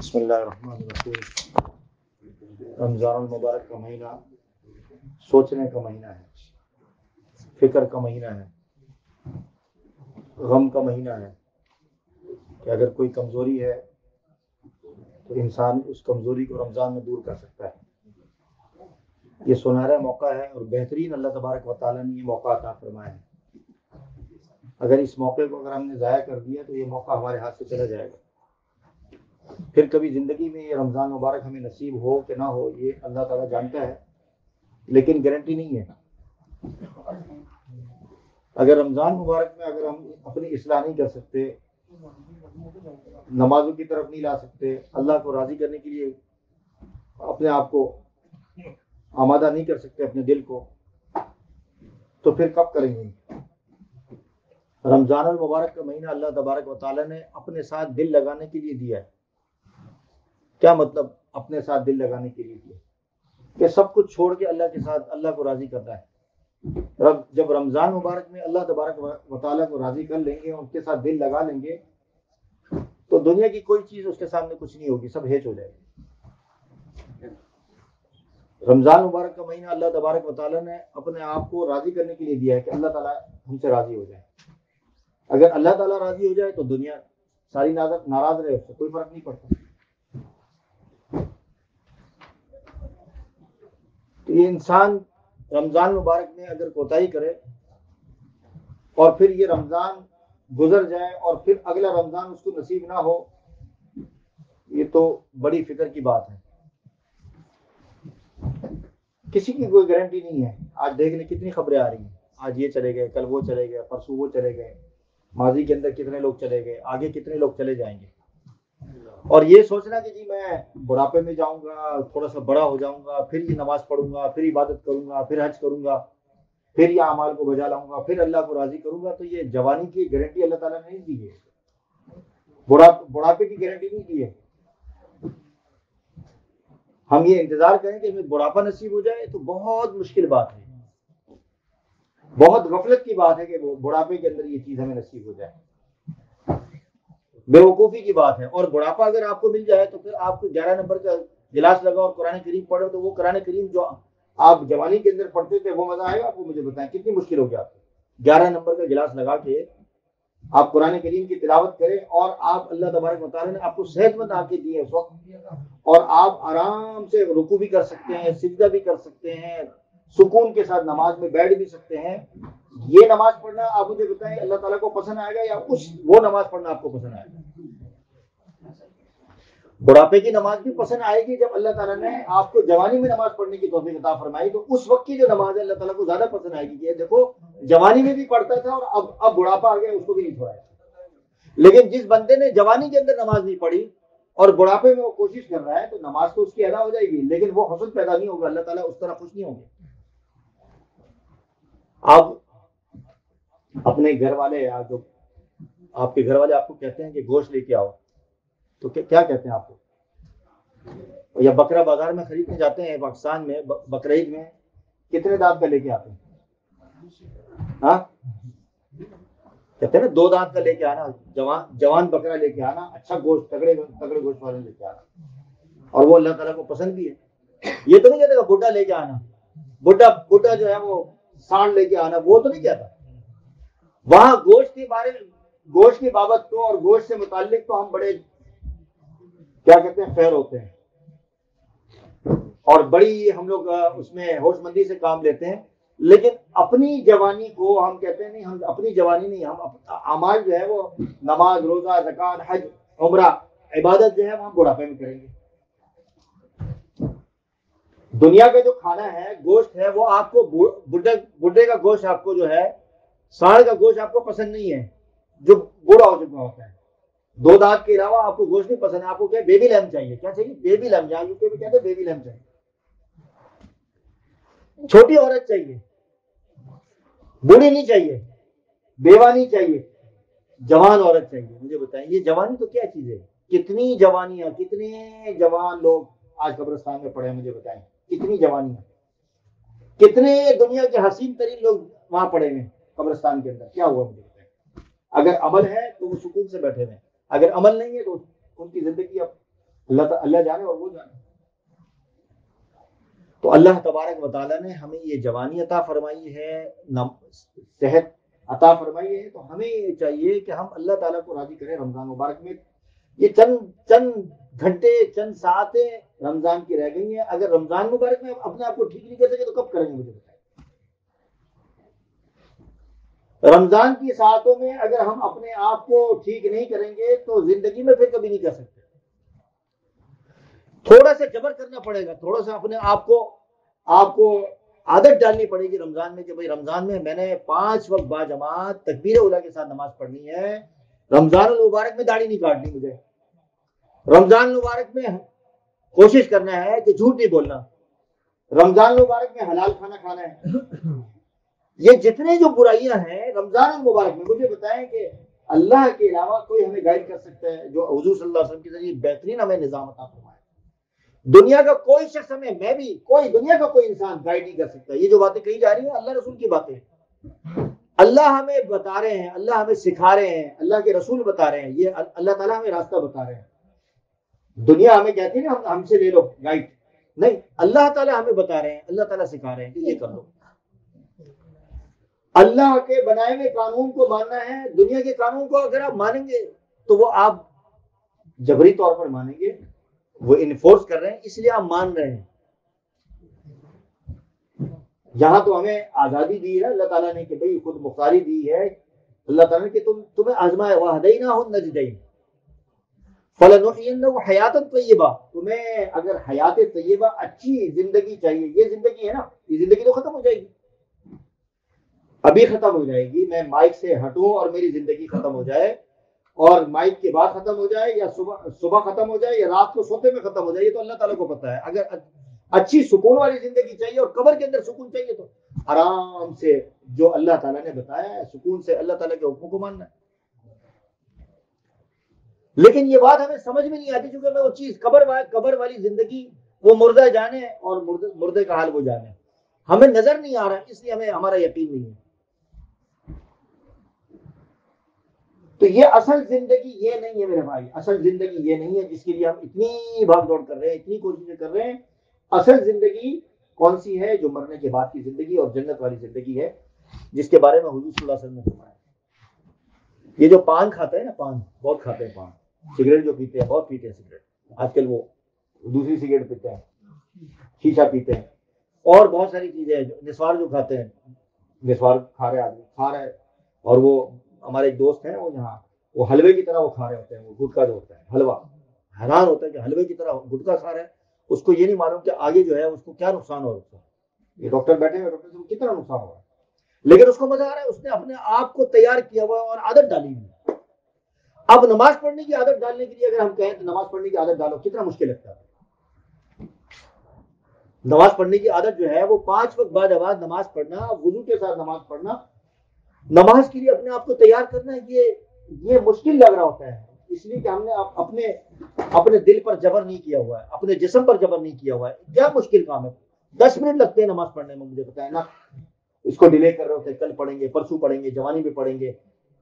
بسم اللہ الرحمن الرحیم۔ رمضان المبارک کا مہینہ سوچنے کا مہینہ ہے، فکر کا مہینہ ہے، غم کا مہینہ ہے کہ اگر کوئی کمزوری ہے تو انسان اس کمزوری کو رمضان میں دور کر سکتا ہے۔ یہ سنہرا موقع ہے اور بہترین اللہ تبارک و تعالیٰ نے یہ موقع عطا فرمایا ہے۔ اگر اس موقع کو اگر ہم نے ضائع کر دیا تو یہ موقع ہمارے ہاتھ سے چلا جائے گا۔ پھر کبھی زندگی میں یہ رمضان مبارک ہمیں نصیب ہو کہ نہ ہو یہ اللہ تعالیٰ جانتا ہے، لیکن گارنٹی نہیں ہے۔ اگر رمضان مبارک میں اگر ہم اپنی اصلاح نہیں کر سکتے، نمازوں کی طرف نہیں لا سکتے، اللہ کو راضی کرنے کے لیے اپنے آپ کو آمادہ نہیں کر سکتے، اپنے دل کو، تو پھر کب کریں گے؟ رمضان المبارک کا مہینہ اللہ تبارک و تعالیٰ نے اپنے ساتھ دل لگانے کے لیے دیا ہے۔ کیا مطلب اپنے ساتھ دل لگانے کے لیے دیا؟ کہ سب کچھ چھوڑ کے اللہ کے ساتھ اللہ کو راضی کرنا ہے۔ جب رمضان مبارک میں اللہ تبارک و تعالیٰ کو راضی کر لیں گے، ان کے ساتھ دل لگا لیں گے، تو دنیا کی کوئی چیز اس کے سامنے کچھ نہیں ہوگی، سب ہیچ ہو جائے گی۔ رمضان مبارک کا مہینہ اللہ تبارک و تعالیٰ نے اپنے آپ کو راضی کرنے کے لیے دیا ہے کہ اللہ تعالیٰ ہم سے راضی ہو جائے۔ اگر اللہ تعالیٰ راضی ہو جائے تو دنیا ساری ناراض رہے، اس سے کوئی فرق نہیں پڑتا۔ تو یہ انسان رمضان مبارک میں اگر کوتاہی کرے اور پھر یہ رمضان گزر جائے اور پھر اگلا رمضان اس کو نصیب نہ ہو، یہ تو بڑی فکر کی بات ہے۔ کسی کی کوئی گارنٹی نہیں ہے۔ آج دیکھ لیں کتنی خبریں آ رہی ہیں، آج یہ چلے گئے، کل وہ چلے گئے، پرسوں وہ چلے گئے، ماضی کے اندر کتنے لوگ چلے گئے، آگے کتنے لوگ چلے جائیں گے۔ اور یہ سوچنا کہ جی میں بڑھاپے میں جاؤں گا، تھوڑا سا بڑا ہو جاؤں گا، پھر یہ نماز پڑھوں گا، پھر عبادت کروں گا، پھر حج کروں گا، پھر یہ اعمال کو بجا لاؤں گا، پھر اللہ کو راضی کروں گا، تو یہ جوانی کی گارنٹی اللہ تعالیٰ نے نہیں دی ہے، بڑھاپے کی گارنٹی نہیں دی ہے۔ ہم یہ انتظار کریں کہ ہمیں بڑھاپا نصیب ہو جائے تو بہت مشکل بات ہے، بہت غفلت کی بات ہے کہ بڑھاپے کے اندر یہ چیز ہمیں نصیب ہو جائے، بے وقوفی کی بات ہے۔ اور بڑھاپا اگر آپ کو مل جائے تو پھر آپ کو 11 نمبر کا گلاس لگا اور قرآن کریم پڑھو تو وہ قرآن کریم جو آپ جوانی کے اندر پڑھتے تھے وہ مزہ آئے گا آپ کو؟ مجھے بتائیں کتنی مشکل ہوگی آپ کو 11 نمبر کا گلاس لگا کے آپ قرآن کریم کی تلاوت کریں، اور آپ اللہ تبارک و تعالیٰ نے آپ کو صحت مند آنکھیں دی ہیں اس وقت، اور آپ آرام سے رکوع بھی کر سکتے ہیں، سجدہ بھی کر سکتے ہیں، سکون کے ساتھ نماز میں بیٹھ بھی سکتے ہیں۔ یہ نماز پڑھنا آپ مجھے بتائیں اللہ تعالیٰ کو پسند آئے گا یا وہ نماز پڑھنا آپ کو پسند آئے گا؟ بڑھاپے کی نماز بھی پسند آئے گی جب اللہ تعالیٰ نے آپ کو جوانی میں نماز پڑھنے کی توفیق عطا فرمائی، تو اس وقت کی جو نماز ہے اللہ تعالیٰ کو زیادہ پسند آئے گی کہ دیکھو جوانی میں بھی پڑھتا تھا اور اب بڑھاپا آ گیا اس کو بھی نہیں چھوڑا۔ لیکن جس بندے نے جوانی کے اندر نماز نہیں پڑھی اور بڑھاپے میں وہ کوشش کر رہا ہے تو نماز تو اس کی ادا ہو جائے گی، لیکن وہ حسن پیدا نہیں ہوگا، اللہ تعالیٰ اس طرح خوش نہیں ہوں گے۔ آپ اپنے گھر والے جو آپ کے گھر والے آپ کو کہتے ہیں کہ گوشت لے کے آؤ، تو کیا کہتے ہیں آپ کو؟ یا بکرا بازار میں خریدنے جاتے ہیں پاکستان میں، بقرعید میں کتنے دانت کا لے کے آتے ہیں؟ ہاں کہتے ہیں نا 2 دانت کا لے کے آنا، جوان بکرا لے کے آنا، اچھا گوشت، تگڑے گوشت والے لے کے آنا، اور وہ اللہ تعالیٰ کو پسند بھی ہے۔ یہ تو نہیں کہتے کہ بڈھا لے کے آنا، بڈھا جو ہے وہ سانڈ لے کے آنا، وہ تو نہیں کہتا۔ وہاں گوشت کی بابت تو اور گوشت سے متعلق تو ہم بڑے کیا کہتے ہیں خیر ہوتے ہیں، اور بڑی ہم لوگ اس میں ہوش مندی سے کام لیتے ہیں، لیکن اپنی جوانی کو ہم کہتے ہیں نہیں، ہم اپنی جوانی نہیں، ہم اعمال جو ہے وہ نماز، روزہ، زکوٰۃ، حج، عمرہ، عبادت جو ہے وہ ہم بڑھاپے میں کریں گے۔ دنیا کا جو کھانا ہے، گوشت ہے، وہ آپ کو بڈھے کا گوشت آپ کو جو ہے، سانڈ کا گوشت آپ کو پسند نہیں ہے جو بوڑھا ہو چکا ہوتا ہے۔ 2 دانت کے علاوہ آپ کو گوشت نہیں پسند ہے، آپ کو کیا بیبی لیم چاہیے؟ کیا چاہیے؟ بیبی لیم، جہاں یوکے میں کہتے ہیں بیبی لیم چاہیے، چھوٹی عورت چاہیے، بوڑھی نہیں چاہیے، بیوہ نہیں چاہیے، جوان عورت چاہیے۔ مجھے بتائیں یہ جوانی تو کیا چیز ہے؟ کتنی جوانیاں، کتنے جوان لوگ آج قبرستان میں پڑے ہیں، مجھے بتائیں کتنی جوانیاں، کتنے دنیا کے حسین ترین لوگ وہاں پڑے ہیں قبرستان کے اندر۔ کیا ہوا مجھے بتائیں؟ اگر عمل ہے تو وہ سکون سے بیٹھے ہوئے ہیں، اگر عمل نہیں ہے تو ان کی زندگی اب اللہ جانے اور وہ جانے. تو اللہ تبارک و تعالیٰ نے ہمیں یہ جوانی عطا فرمائی ہے, صحت عطا فرمائی ہے, تو ہمیں یہ چاہیے کہ ہم اللہ تعالیٰ کو راضی کریں رمضان مبارک میں. یہ چند گھنٹے چند ساعتیں رمضان کی رہ گئی ہیں. اگر رمضان مبارک میں اپنے آپ کو ٹھیک نہیں کر سکے تو کب کریں گے مجھے بتائیں. رمضان کی ساعتوں میں اگر ہم اپنے آپ کو ٹھیک نہیں کریں گے تو زندگی میں پھر کبھی نہیں کر سکتے. تھوڑا سا جبر کرنا پڑے گا, تھوڑا سا اپنے آپ کو عادت ڈالنی پڑے گی رمضان میں کہ بھائی رمضان میں نے 5 وقت با جماعت تکبیر اولیٰ کے ساتھ نماز پڑھنی ہے. رمضان المبارک میں داڑھی نہیں کاٹنی مجھے. رمضان المبارک میں کوشش کرنا ہے کہ جھوٹ نہیں بولنا. رمضان المبارک میں حلال کھانا کھانا ہے. یہ جتنے جو برائیاں ہیں رمضان المبارک میں, مجھے بتائیں کہ اللہ کے علاوہ کوئی ہمیں گائیڈ کر سکتا ہے جو حضور صلی اللہ علیہ وسلم کے ذریعے بہترین ہمیں نظام عطا فرمائے. دنیا کا کوئی شخص ہمیں, میں بھی, دنیا کا کوئی انسان گائیڈ نہیں کر سکتا. یہ جو باتیں کہی جا رہی ہیں اللہ رسول کی باتیں, اللہ ہمیں بتا رہے ہیں, اللہ ہمیں سکھا رہے ہیں, اللہ کے رسول بتا رہے ہیں, یہ اللہ تعالیٰ ہمیں راستہ بتا رہے ہیں. دنیا ہمیں کہتی ہے نا ہم سے لے لو گائیڈ, نہیں, اللہ تعالیٰ ہمیں بتا رہے ہیں, اللہ تعالیٰ سکھا رہے ہیں کہ یہ کر لو. اللہ کے بنائے ہوئے قانون کو ماننا ہے. دنیا کے قانون کو اگر آپ مانیں گے تو وہ آپ جبری طور پر مانیں گے, وہ انفورس کر رہے ہیں اس لیے آپ مان رہے ہیں. یہاں تو ہمیں آزادی دی ہے اللہ تعالیٰ نے کہ بھئی خود مختاری دی ہے اللہ تعالیٰ نے کہ تمہیں آزمائے وَهَدَيْنَاهُ النَّجْدَيْنِ فَلَنُحْيِيَنَّهُ حَيَاةً طَيِّبَةً. تمہیں اگر حیات طیبہ اچھی زندگی چاہیے, یہ زندگی ہے نا, یہ زندگی تو ختم ہو جائے گی, ابھی ختم ہو جائے گی. میں مائک سے ہٹوں اور میری زندگی ختم ہو جائے, اور مائک کے بعد ختم ہو جائے, یا صبح ختم ہو جائے, یا رات کو سوتے میں ختم ہو جائے, یہ تو اللہ تعالیٰ کو پتا ہے. اگر اچھی سکون والی زندگی چاہیے اور قبر کے اندر سکون چاہیے تو آرام سے جو اللہ تعالیٰ نے بتایا ہے سکون سے اللہ تعالیٰ کے حکم کو ماننا ہے. لیکن یہ بات ہمیں سمجھ میں نہیں آتی چونکہ وہ چیز قبر والی زندگی, وہ مردہ جانے اور مردے کا حال وہ جانے, ہمیں نظر نہیں آ رہا, اس لیے ہمارا یقین نہیں ہے. تو یہ اصل زندگی یہ نہیں ہے میرے بھائی, اصل زندگی یہ نہیں ہے جس کے لیے ہم اتنی بھاگ دوڑ کر رہے ہیں, اتنی کوششیں کر رہے ہیں. اصل زندگی کون سی ہے؟ جو مرنے کے بعد کی زندگی اور جنت والی زندگی ہے, جس کے بارے میں حضور صلی اللہ علیہ وسلم نے فرمایا. یہ جو پان کھاتے ہیں نا, پان بہت کھاتے ہیں, پان سگریٹ جو پیتے ہیں بہت پیتے ہیں سگریٹ, آج کل وہ دوسری سگریٹ پیتے ہیں, شیشہ پیتے ہیں, اور بہت ساری چیزیں ہیں. نسوار جو کھاتے ہیں, نسوار کھا رہے آدمی کھا رہا ہے, اور وہ ہمارے ایک دوست ہیں, وہ یہاں وہ حلوے کی طرح وہ کھا رہے ہوتے ہیں, وہ گٹکا جو ہوتا ہے حلوہ, حیران ہوتا ہے کہ حلوے کی طرح گٹکا کھا رہا ہے. اس کو یہ نہیں معلوم کہ آگے جو ہے اس کو کیا نقصان ہو رہا ہے. یہ ڈاکٹر بیٹھے ہوئے, ڈاکٹر سے کتنا نقصان ہو رہا ہے, لیکن اس کو مزہ آ رہا ہے. اس نے اپنے آپ کو تیار کیا ہوا اور عادت ڈالی ہوئی. اب نماز پڑھنے کی عادت ڈالنے کے لیے اگر ہم کہیں تو نماز پڑھنے کی عادت ڈالو, کتنا مشکل لگتا ہے. نماز پڑھنے کی عادت جو ہے وہ 5 وقت بعد نماز پڑھنا, وضو کے ساتھ نماز پڑھنا, نماز کے لیے اپنے آپ کو تیار کرنا, یہ مشکل لگ رہا ہوتا ہے. اس لیے کہ ہم نے اپنے دل پر جبر نہیں کیا ہوا ہے, اپنے جسم پر جبر نہیں کیا ہوا ہے. کیا مشکل کام ہے, 10 منٹ لگتے ہیں نماز پڑھنے میں, مجھے بتائیں نا. اس کو ڈیلے کر رہے ہوتے ہیں, کل پڑھیں گے, پرسوں پڑھیں گے, جوانی میں پڑھیں گے,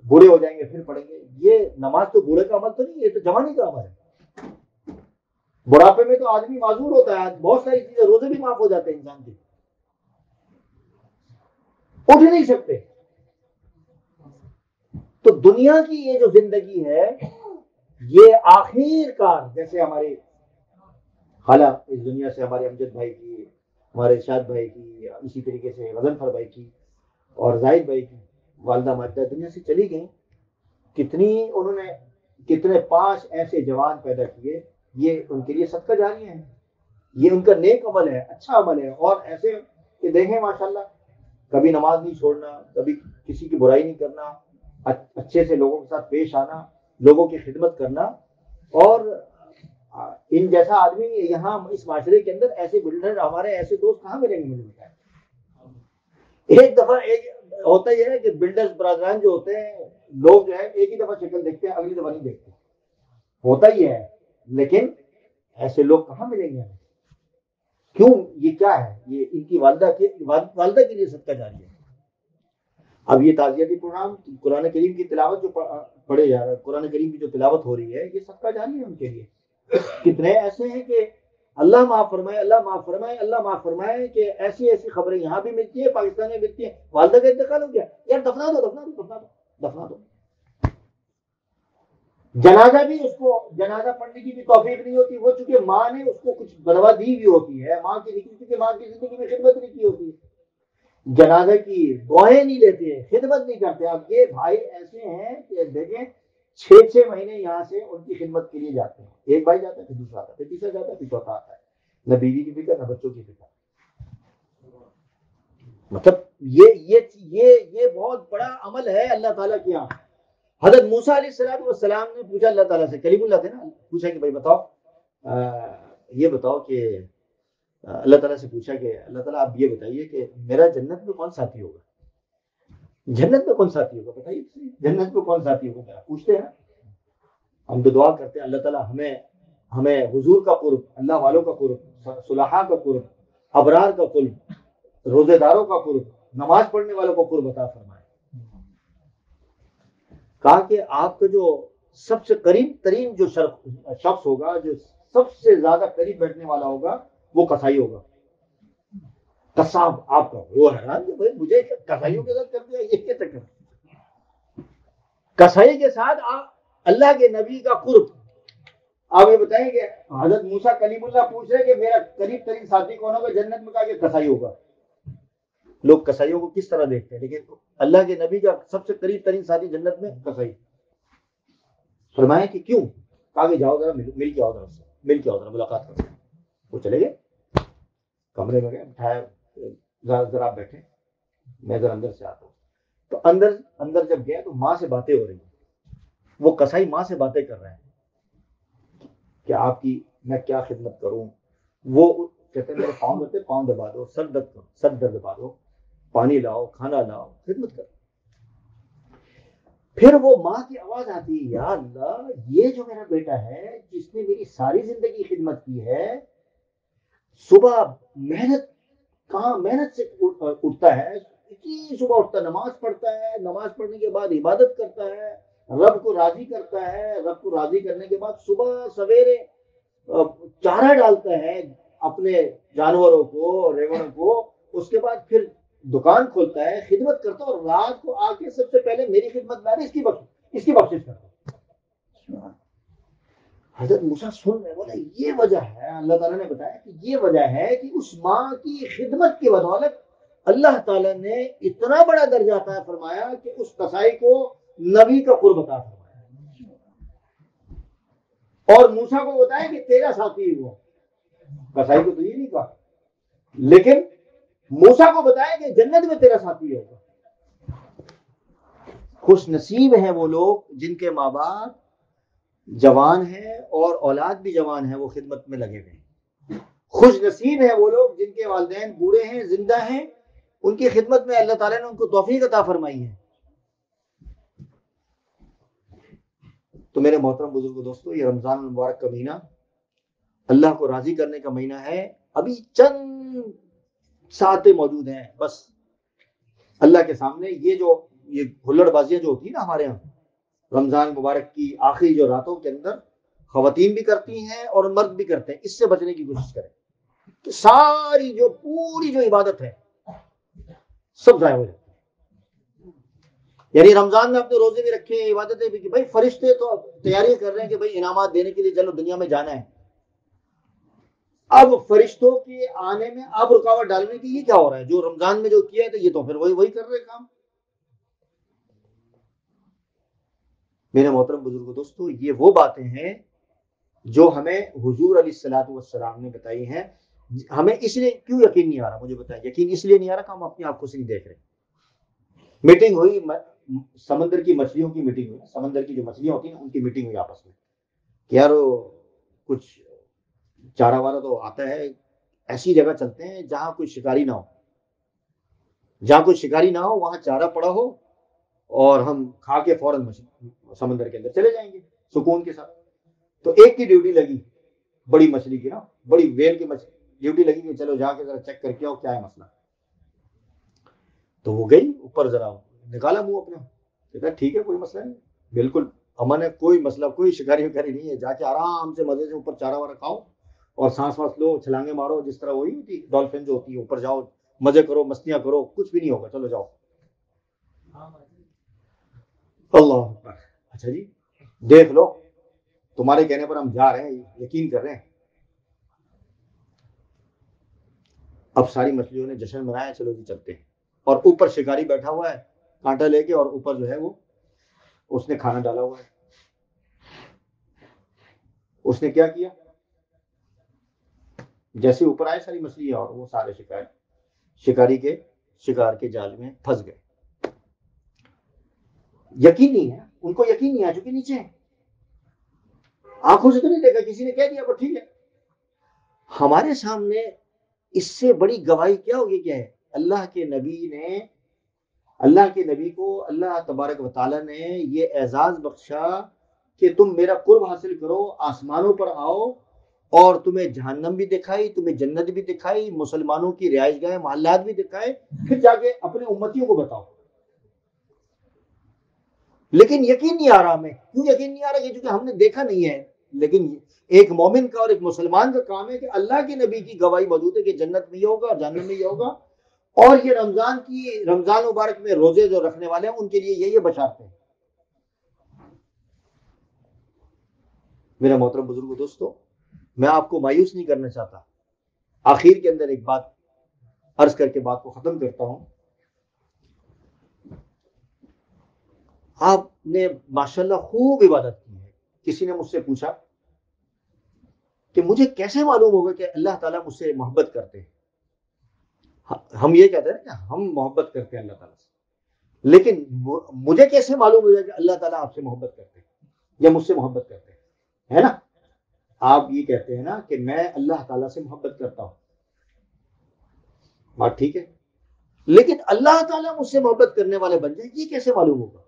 بوڑھے ہو جائیں گے پھر پڑھیں گے. یہ نماز تو بوڑھے کا عمل تو نہیں, یہ تو جوانی کا عمل ہے. بڑھاپے میں تو آدمی معذور ہوتا ہے, بہت ساری چیزیں, روزے بھی معاف ہو جاتے ہیں انسان کے, اٹھ نہیں سکتے. تو دنیا کی یہ جو زندگی ہے یہ آخر کار, جیسے ہمارے خالہ اس دنیا سے, ہمارے امجد بھائی کی, ہمارے ارشاد بھائی کی, اسی طریقے سے غضنفر بھائی کی اور زاہد بھائی کی والدہ ماجدہ دنیا سے چلی گئیں. کتنے 5 ایسے جوان پیدا کیے, یہ ان کے لیے صدقہ جاریہ ہیں, یہ ان کا نیک عمل ہے, اچھا عمل ہے. اور ایسے کہ دیکھیں ماشاءاللہ, کبھی نماز نہیں چھوڑنا, کبھی کسی کی برائی نہیں کرنا, اچھے سے لوگوں کے ساتھ پیش آنا, لوگوں کی خدمت کرنا. اور ان جیسا آدمی یہاں اس معاشرے کے اندر, ایسے بلڈر, ہمارے ایسے دوست کہاں ملیں گے مجھے بتائیں. ایک دفعہ ہوتا یہ ہے کہ بلڈرز برادران جو ہوتے ہیں, لوگ جو ہے ایک ہی دفعہ شکل دیکھتے ہیں, اگلی دفعہ نہیں دیکھتے, ہوتا ہی ہے. لیکن ایسے لوگ کہاں ملیں گے. کیوں؟ یہ کیا ہے, یہ ان کی والدہ کے لیے صدقہ جاریہ ہے. اب یہ تعزیتی پروگرام, قرآن کریم کی تلاوت جو پڑھے جا رہا ہے, قرآن کریم کی جو تلاوت ہو رہی ہے, یہ صدقہ جاریہ ہے ان کے لیے. کتنے ایسے ہیں کہ اللہ معاف فرمائے، اللہ معاف فرمائے، اللہ معاف فرمائے، کہ ایسی ایسی خبریں یہاں بھی ملتی ہیں، پاکستان میں ملتی ہیں، والدہ کا انتقال ہو گیا، یار دفنا دو دفنا دو دفنا دو دفنا دو. جنازہ بھی اس کو جنازہ پڑھنے کی بھی توفیق نہیں ہوتی، وہ چونکہ ماں نے اس کو کچھ بلوا دی ہوئی ہوتی ہے، ماں کی نکلی، کیونکہ ماں کی زندگی میں خدمت نہیں کی ہوتی ہے، جنازے کی دعائیں نہیں لیتے، خدمت نہیں کرتے. اب یہ بھائی ایسے ہیں کہ دیکھیں 6 مہینے یہاں سے ان کی خدمت کے لیے جاتے ہیں، ایک بھائی جاتا ہے، پھر دوسرا آتا ہے، پھر تیسرا جاتا ہے، پھر چوتھا آتا ہے. نہ بیوی کی فکر، نہ بچوں کی فکر. مطلب یہ بہت بڑا عمل ہے اللہ تعالیٰ کے یہاں. حضرت موسیٰ علیہ السلام نے پوچھا اللہ تعالیٰ سے، کلیم اللہ تھے نا، پوچھا کہ بھائی بتاؤ، یہ بتاؤ کہ اللہ تعالیٰ سے پوچھا کہ اللہ تعالیٰ آپ یہ بتائیے کہ میرا جنت میں کون ساتھی ہوگا، جنت میں کون ساتھی ہوگا، بتائیے جنت میں کون ساتھی ہوگا. میرا پوچھتے ہیں. ہم تو دعا کرتے ہیں اللہ تعالیٰ ہمیں حضور کا قرب، اللہ والوں کا قرب، صلحاء کا قرب، ابرار کا قرب، روزے داروں کا قرب، نماز پڑھنے والوں کا قرب عطا فرمائے. کہا کہ آپ کا جو سب سے قریب ترین جو شخص ہوگا، جو سب سے زیادہ قریب بیٹھنے والا ہوگا، وہ کسائی ہوگا. قصاب آپ کا. وہ حیران کہ بھائی مجھے کسائیوں کے ساتھ کر دیا، یہ کیا چکر. کسائی کے ساتھ اللہ کے نبی کا قرب. آپ یہ بتائیں کہ حضرت موسیٰ کلیم اللہ پوچھ رہے کہ میرا قریب ترین ساتھی کون ہوگا جنت میں، کہا کہ کسائی ہوگا. لوگ کسائیوں کو کس طرح دیکھتے ہیں، لیکن اللہ کے نبی کا سب سے قریب ترین ساتھی جنت میں کسائی. فرمایا کہ کیوں؟ کہا کہ جاؤ ذرا مل کے آؤ، ذرا ملاقات کرو. وہ چلے گئے، کمرے میں گئے، بٹھایا، ذرا آپ بیٹھے، میں ذرا اندر سے آتا ہوں. تو اندر جب گیا تو ماں سے باتیں ہو رہی ہیں. وہ کسائی ماں سے باتیں کر رہے ہیں کہ آپ کی میں کیا خدمت کروں. وہ کہتے ہیں میرے پاؤں ہوتے، پاؤں دبا دو، سر درد دبا دو، پانی لاؤ، کھانا لاؤ، خدمت کرو. پھر وہ ماں کی آواز آتی ہے، یا اللہ، یہ جو میرا بیٹا ہے جس نے میری ساری زندگی خدمت کی ہے، صبح محنت سے اٹھتا ہے، اتنی صبح اٹھتا ہے، نماز پڑھتا ہے، نماز پڑھنے کے بعد عبادت کرتا ہے، رب کو راضی کرتا ہے، رب کو راضی کرنے کے بعد صبح سویرے چارہ ڈالتا ہے اپنے جانوروں کو، ریوڑوں کو، اس کے بعد پھر دکان کھولتا ہے، خدمت کرتا ہے، اور رات کو آ کے سب سے پہلے میری خدمت میں اس کی بخشش کرتا ہے. حضرت موسیٰ سن رہے، بولے یہ وجہ ہے، اللہ تعالیٰ نے بتایا کہ یہ وجہ ہے کہ اس ماں کی خدمت کی بدولت اللہ تعالیٰ نے اتنا بڑا درجہ عطا فرمایا کہ اس کسائی کو نبی کا قرب عطا فرمایا. اور موسیٰ کو بتایا کہ تیرا ساتھی وہ. کسائی کو تو یہ نہیں کہا، لیکن موسیٰ کو بتایا کہ جنت میں تیرا ساتھی ہوگا. خوش نصیب ہیں وہ لوگ جن کے ماں باپ جوان ہیں اور اولاد بھی جوان ہے، وہ خدمت میں لگے ہوئے ہیں. خوش نصیب ہیں وہ لوگ جن کے والدین بوڑھے ہیں، زندہ ہیں، ان کی خدمت میں اللہ تعالیٰ نے ان کو توفیق عطا فرمائی ہے. تو میرے محترم بزرگ دوستو، یہ رمضان المبارک کا مہینہ اللہ کو راضی کرنے کا مہینہ ہے. ابھی چند ساعتیں موجود ہیں بس اللہ کے سامنے. یہ ہلڑ بازیاں جو ہوتی ہیں نا ہمارے یہاں رمضان مبارک کی آخری جو راتوں کے اندر، خواتین بھی کرتی ہیں اور مرد بھی کرتے ہیں، اس سے بچنے کی کوشش کریں کہ ساری پوری جو عبادت ہے سب ضائع ہو جاتی ہے. یعنی رمضان میں اپنے روزے بھی رکھے ہیں، عبادتیں بھی کی. بھائی فرشتے تو تیاری کر رہے ہیں کہ بھائی انعامات دینے کے لیے چلو دنیا میں جانا ہے. اب فرشتوں کے آنے میں اب رکاوٹ ڈالنے کی یہ کیا ہو رہا ہے؟ جو رمضان میں جو کیا ہے تو یہ تو پھر وہی کر رہے کام. میرے محترم بزرگوں دوستو، یہ وہ باتیں ہیں جو ہمیں حضور علیہ الصلوۃ والسلام نے بتائی ہیں. ہمیں اس لیے کیوں یقین نہیں آ رہا؟ مجھے بتائیں، یقین اس لیے نہیں آ رہا کہ ہم اپنی آنکھوں سے نہیں دیکھ رہے. میٹنگ ہوئی، سمندر کی مچھلیوں کی میٹنگ ہوئی، سمندر کی جو مچھلیاں ہوتی ہیں ان کی میٹنگ ہوئی آپس میں کہ یار کچھ چارہ وارہ تو آتا ہے، ایسی جگہ چلتے ہیں جہاں کوئی شکاری نہ ہو، وہاں چارہ پڑا ہو، اور ہم کھا کے فوراً سمندر کے اندر چلے جائیں گے سکون کے ساتھ. تو ایک کی ڈیوٹی لگی، بڑی مچھلی کی نا، بڑی ویل کی مچھلی ڈیوٹی لگی کہ چلو جا کے ذرا چیک کر کے آؤ کیا ہے مسئلہ. تو وہ گئی اوپر، ذرا نکالا منہ اپنا، کہتا ٹھیک ہے کوئی مسئلہ نہیں، بالکل امن ہے، کوئی مسئلہ، کوئی شکاری وکاری نہیں ہے، جا کے آرام سے مزے سے اوپر چارہ وارہ کھاؤ اور سانس وانس لو، چھلانگے مارو، جس طرح وہی ہوتی ڈولفن جو ہوتی ہے، اوپر جاؤ مزے کرو، مستیاں کرو، کچھ بھی نہیں ہوگا، چلو جاؤ۔ اللہ اکبر۔ اچھا جی، دیکھ لو، تمہارے کہنے پر ہم جا رہے ہیں، یقین کر رہے ہیں۔ اب ساری مچھلیوں نے جشن منایا، چلو جی چلتے ہیں، اور اوپر شکاری بیٹھا ہوا ہے کانٹا لے کے، اور اوپر جو ہے وہ اس نے کھانا ڈالا ہوا ہے۔ اس نے کیا کیا، جیسے اوپر آئے ساری مچھلی اور وہ سارے شکاری کے شکار کے جال میں پھنس گئے۔ یقین نہیں ہے ان کو، یقین نہیں آ چکے نیچے، آنکھوں سے تو نہیں دیکھا، کسی نے کہہ دیا ٹھیک ہے۔ ہمارے سامنے اس سے بڑی گواہی کیا ہوگی، کیا ہے، اللہ کے نبی کو اللہ تبارک و تعالیٰ نے یہ اعزاز بخشا کہ تم میرا قرب حاصل کرو، آسمانوں پر آؤ، اور تمہیں جہنم بھی دکھائی، تمہیں جنت بھی دکھائی، مسلمانوں کی رہائش گاہیں محلات بھی دکھائے، پھر جا کے اپنے امتیوں کو بتاؤ۔ لیکن یقین نہیں آ رہا ہمیں، کیوں یقین نہیں آ رہا؟ کیونکہ ہم نے دیکھا نہیں ہے۔ لیکن ایک مومن کا اور ایک مسلمان کا کام ہے کہ اللہ کے نبی کی گواہی موجود ہے کہ جنت میں یہ ہوگا اور جہنم میں یہ ہوگا، اور یہ رمضان مبارک میں روزے جو رکھنے والے ہیں ان کے لیے یہ بشارتیں ہیں۔ میرا محترم بزرگوں، دوستو، میں آپ کو مایوس نہیں کرنا چاہتا، آخر کے اندر ایک بات عرض کر کے بات کو ختم کرتا ہوں۔ آپ نے ماشاءاللہ خوب عبادت کی ہے۔ کسی نے مجھ سے پوچھا کہ مجھے کیسے معلوم ہوگا کہ اللہ تعالیٰ مجھ سے محبت کرتے ہیں؟ ہم یہ کہتے ہیں کہ ہم محبت کرتے ہیں اللہ تعالیٰ سے، لیکن مجھے کیسے معلوم ہوگا کہ اللہ تعالیٰ آپ سے محبت کرتے ہیں یا مجھ سے محبت کرتے ہیں؟ ہے نا، آپ یہ کہتے ہیں نا کہ میں اللہ تعالیٰ سے محبت کرتا ہوں، بات ٹھیک ہے، لیکن اللہ تعالیٰ مجھ سے محبت کرنے والے بن جائیں، یہ کیسے معلوم ہوگا؟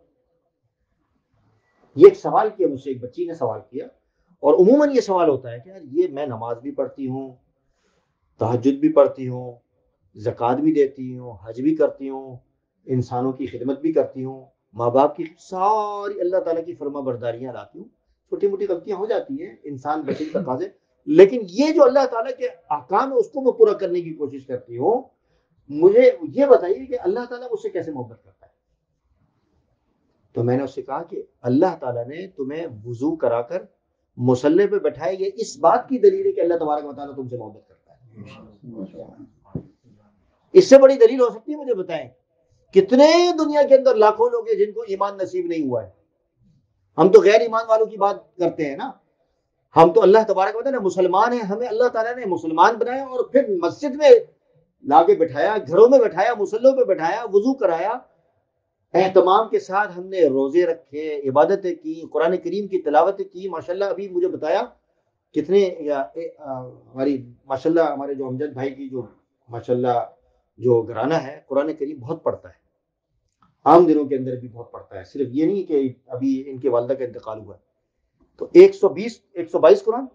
یہ ایک سوال کیا مجھ سے، ایک بچی نے سوال کیا، اور عموماً یہ سوال ہوتا ہے کہ یار یہ میں نماز بھی پڑھتی ہوں، تہجد بھی پڑھتی ہوں، زکوٰۃ بھی دیتی ہوں، حج بھی کرتی ہوں، انسانوں کی خدمت بھی کرتی ہوں، ماں باپ کی ساری اللہ تعالیٰ کی فرما برداریاں لاتی ہوں، چھوٹی موٹی غلطیاں ہو جاتی ہیں، انسان بچے کے تقاضے، لیکن یہ جو اللہ تعالیٰ کے احکام ہے اس کو میں پورا کرنے کی کوشش کرتی ہوں۔ مجھے یہ بتائیے کہ اللہ تعالیٰ مجھ سے کیسے محبت کرتا ہے؟ تو میں نے اس سے کہا کہ اللہ تعالیٰ نے تمہیں وضو کرا کر مصلی پہ بٹھائے، یہ اس بات کی دلیل ہے کہ اللہ تبارک و تعالیٰ تم سے محبت کرتا ہے۔ اس سے بڑی دلیل ہو سکتی ہے؟ مجھے بتائیں، کتنے دنیا کے اندر لاکھوں لوگ ہیں جن کو ایمان نصیب نہیں ہوا ہے۔ ہم تو غیر ایمان والوں کی بات کرتے ہیں نا، ہم تو اللہ تبارک و تعالیٰ مسلمان ہیں، ہمیں اللہ تعالیٰ نے مسلمان بنایا اور پھر مسجد میں لا کے بٹھایا، گھروں میں بٹھایا، مصلوں پہ بٹھایا، وضو کرایا، اہتمام کے ساتھ ہم نے روزے رکھے، عبادتیں کی، قرآن کریم کی تلاوتیں کی۔ ماشاءاللہ ابھی مجھے بتایا کتنے ہماری ماشاءاللہ ہمارے جو امجد بھائی کی جو ماشاءاللہ جو گھرانہ ہے قرآن کریم بہت پڑھتا ہے، عام دنوں کے اندر بھی بہت پڑھتا ہے، صرف یہ نہیں کہ ابھی ان کے والدہ کا انتقال ہوا ہے تو 122 قرآن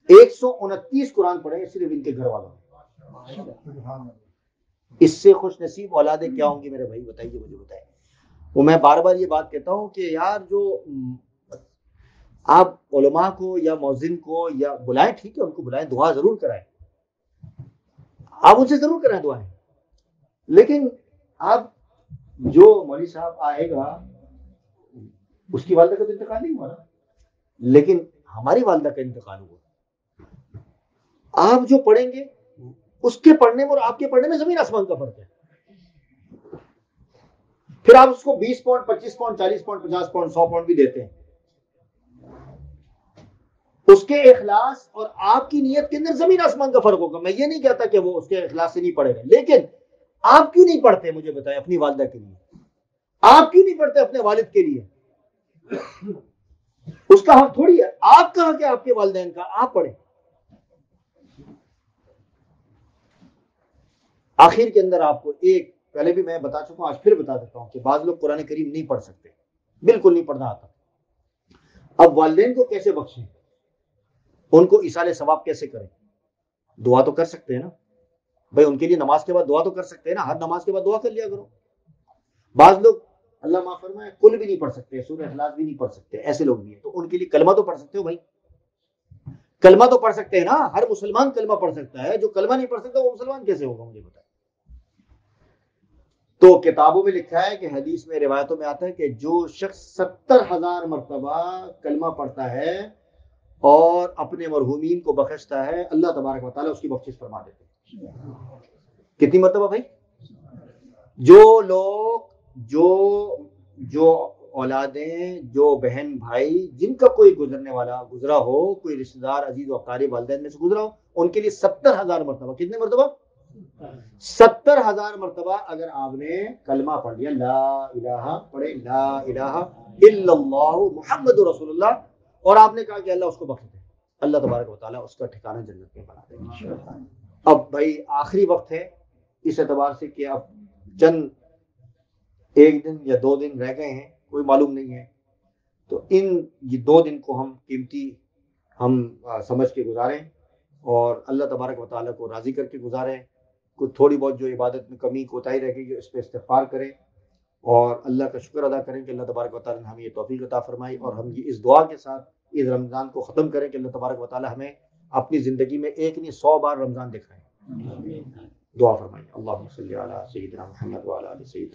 129 قرآن پڑھے صرف ان کے گھر والوں نے۔ اس سے خوش نصیب اولادیں کیا ہوں گی میرے بھائی؟ بتائیے، مجھے بتائیں۔ وہ میں بار بار یہ بات کہتا ہوں کہ یار جو آپ علماء کو یا مؤذن کو یا بلائیں، ٹھیک ہے ان کو بلائیں، دعا ضرور کرائیں، آپ ان سے ضرور کرائیں دعائیں، لیکن آپ جو مولوی صاحب آئے گا اس کی والدہ کا تو انتقال نہیں ہوا نا، لیکن ہماری والدہ کا انتقال ہوا، آپ جو پڑھیں گے اس کے پڑھنے میں اور آپ کے پڑھنے میں زمین آسمان کا فرق ہے۔ پھر آپ اس کو 20 pound 25 pound 40 pound 50 pound 100 pound بھی دیتے ہیں، اس کے اخلاص اور آپ کی نیت کے اندر زمین آسمان کا فرق ہوگا۔ میں یہ نہیں کہتا کہ وہ اس کے اخلاص سے نہیں پڑھے گا، لیکن آپ کیوں نہیں پڑھتے مجھے بتائیں اپنی والدہ کے لیے؟ آپ کیوں نہیں پڑھتے اپنے والد کے لیے؟ اس کا حق تھوڑی ہے، آپ کہاں کہ آپ کے والدین کا، آپ پڑھیں۔ آخر کے اندر آپ کو ایک پہلے بھی میں بتا چکا ہوں، آج پھر بتا دیتا ہوں کہ بعض لوگ قرآن کریم نہیں پڑھ سکتے، بالکل نہیں پڑھنا آتا۔ اب والدین کو کیسے بخشیں، ان کو ایصال ثواب کیسے کریں؟ دعا تو کر سکتے ہیں نا بھائی، ان کے لیے نماز کے بعد دعا تو کر سکتے ہیں نا، ہر نماز کے بعد دعا کر لیا کرو۔ بعض لوگ اللہ معاف فرمائے کل بھی نہیں پڑھ سکتے، سورہ اخلاص بھی نہیں پڑھ سکتے، ایسے لوگ بھی ہیں، تو ان کے لیے کلمہ تو پڑھ سکتے ہو بھائی، کلمہ تو پڑھ سکتے ہیں نا، ہر مسلمان کلمہ پڑھ سکتا ہے، جو کلمہ نہیں پڑھ سکتا وہ مسلمان کیسے ہوگا مجھے بتائیں۔ تو کتابوں میں لکھا ہے کہ حدیث میں روایتوں میں آتا ہے کہ جو شخص 70,000 مرتبہ کلمہ پڑھتا ہے اور اپنے مرحومین کو بخشتا ہے، اللہ تبارک و تعالیٰ اس کی بخشش فرما دیتے ہیں۔ کتنی مرتبہ بھائی؟ جو لوگ جو اولادیں، جو بہن بھائی جن کا کوئی گزرنے والا گزرا ہو، کوئی رشتہ دار عزیز و اقارب والدین میں سے گزرا ہو، ان کے لیے 70,000 مرتبہ، کتنے مرتبہ؟ 70,000 مرتبہ اگر آپ نے کلمہ پڑھ لیا، لا الہ پڑھے، لا الہ الا اللہ محمد رسول اللہ، اور آپ نے کہا کہ اللہ اس کو بخش دے، اللہ تبارک و تعالیٰ اس کا ٹھکانہ جنت میں بنا دے گا۔ اب بھائی آخری وقت ہے، اس اعتبار سے کہ اب چند ایک دن یا 2 دن رہ گئے ہیں، کوئی معلوم نہیں ہے، تو یہ 2 دن کو ہم قیمتی سمجھ کے گزاریں اور اللہ تبارک و تعالیٰ کو راضی کر کے گزاریں۔ کوئی تھوڑی بہت جو عبادت میں کمی کوتاہی رہ گئی ہے اس پہ استغفار کریں اور اللہ کا شکر ادا کریں کہ اللہ تبارک و تعالیٰ نے ہمیں یہ توفیق عطا فرمائی، اور ہم یہ اس دعا کے ساتھ اس رمضان کو ختم کریں کہ اللہ تبارک و تعالیٰ ہمیں اپنی زندگی میں ایک نہیں 100 بار رمضان دکھائیں۔ دعا فرمائیں۔ اللہم صلی علی سیدنا محمد وعلی آل سیدنا